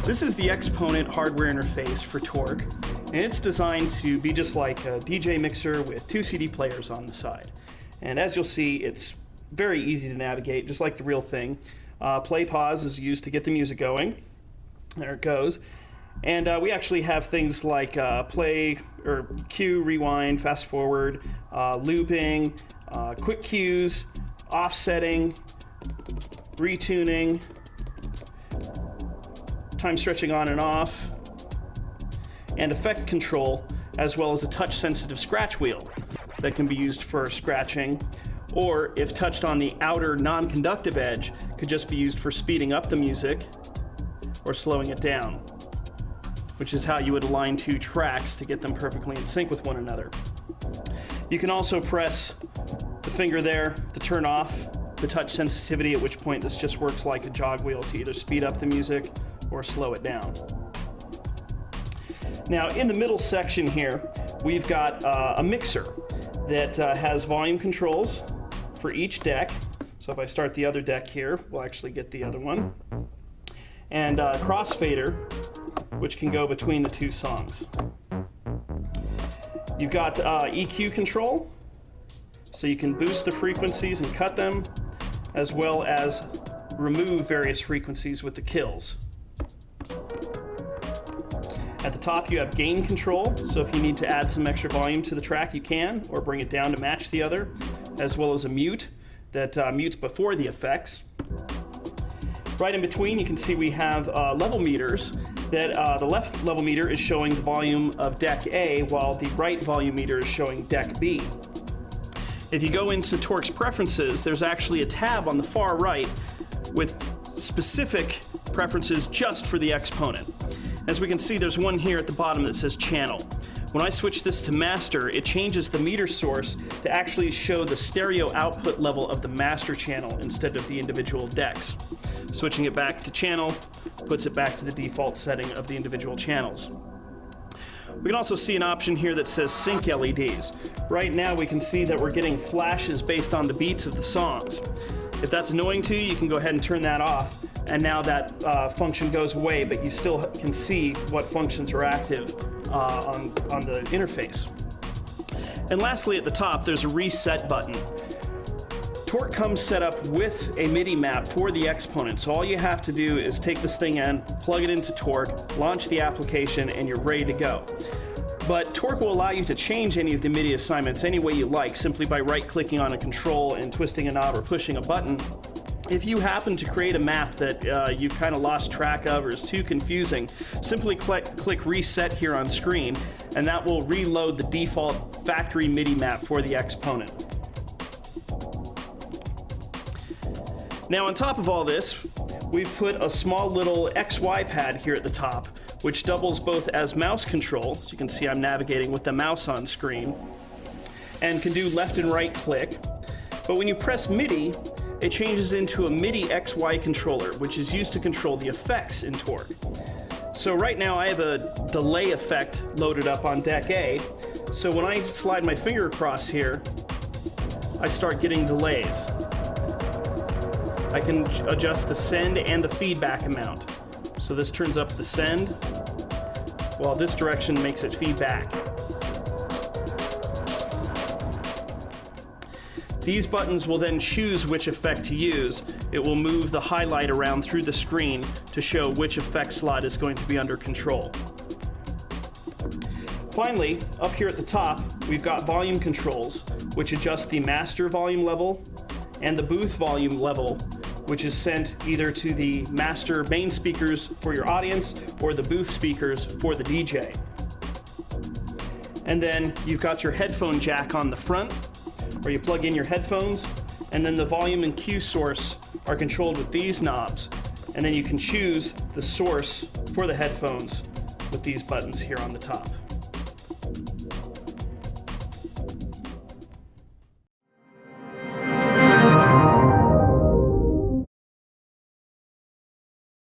This is the Exponent hardware interface for Torq, and it's designed to be just like a DJ mixer with 2 CD players on the side. And as you'll see, it's very easy to navigate, just like the real thing. Play pause is used to get the music going. There it goes. And we actually have things like play or cue, rewind, fast forward, looping, quick cues, offsetting, retuning, time stretching on and off, and effect control, as well as a touch-sensitive scratch wheel that can be used for scratching, or if touched on the outer non-conductive edge, could just be used for speeding up the music or slowing it down, which is how you would align 2 tracks to get them perfectly in sync with one another. You can also press the finger there to turn off the touch sensitivity, at which point this just works like a jog wheel to either speed up the music or slow it down. Now in the middle section here, we've got a mixer that has volume controls for each deck. So if I start the other deck here, we'll actually get the other one. And crossfader, which can go between the 2 songs. You've got EQ control, so you can boost the frequencies and cut them, as well as remove various frequencies with the kills. At the top you have gain control, so if you need to add some extra volume to the track you can, or bring it down to match the other, as well as a mute that mutes before the effects. Right in between you can see we have level meters that the left level meter is showing the volume of deck A, while the right volume meter is showing deck B. If you go into Torq's preferences, there's actually a tab on the far right with specific preferences just for the Exponent. As we can see, there's one here at the bottom that says channel. When I switch this to master, it changes the meter source to actually show the stereo output level of the master channel instead of the individual decks. Switching it back to channel puts it back to the default setting of the individual channels. We can also see an option here that says sync LEDs. Right now we can see that we're getting flashes based on the beats of the songs. If that's annoying to you, you can go ahead and turn that off, and now that function goes away, but you still can see what functions are active on the interface. And lastly, at the top, there's a reset button. Torq comes set up with a MIDI map for the Exponent, so all you have to do is take this thing in, plug it into Torq, launch the application, and you're ready to go. But Torq will allow you to change any of the MIDI assignments any way you like, simply by right-clicking on a control and twisting a knob or pushing a button. If you happen to create a map that you've kind of lost track of or is too confusing, simply click Reset here on screen, and that will reload the default factory MIDI map for the Exponent. Now on top of all this, we've put a small little XY pad here at the top, which doubles both as mouse control, so you can see I'm navigating with the mouse on screen, and can do left and right click. But when you press MIDI, it changes into a MIDI XY controller, which is used to control the effects in Torq. So right now I have a delay effect loaded up on deck A, so when I slide my finger across here, I start getting delays. I can adjust the send and the feedback amount. So this turns up the send, while this direction makes it feedback. These buttons will then choose which effect to use. It will move the highlight around through the screen to show which effect slot is going to be under control. Finally, up here at the top, we've got volume controls, which adjust the master volume level and the booth volume level, which is sent either to the master main speakers for your audience or the booth speakers for the DJ. And then you've got your headphone jack on the front, where you plug in your headphones, and then the volume and cue source are controlled with these knobs, and then you can choose the source for the headphones with these buttons here on the top.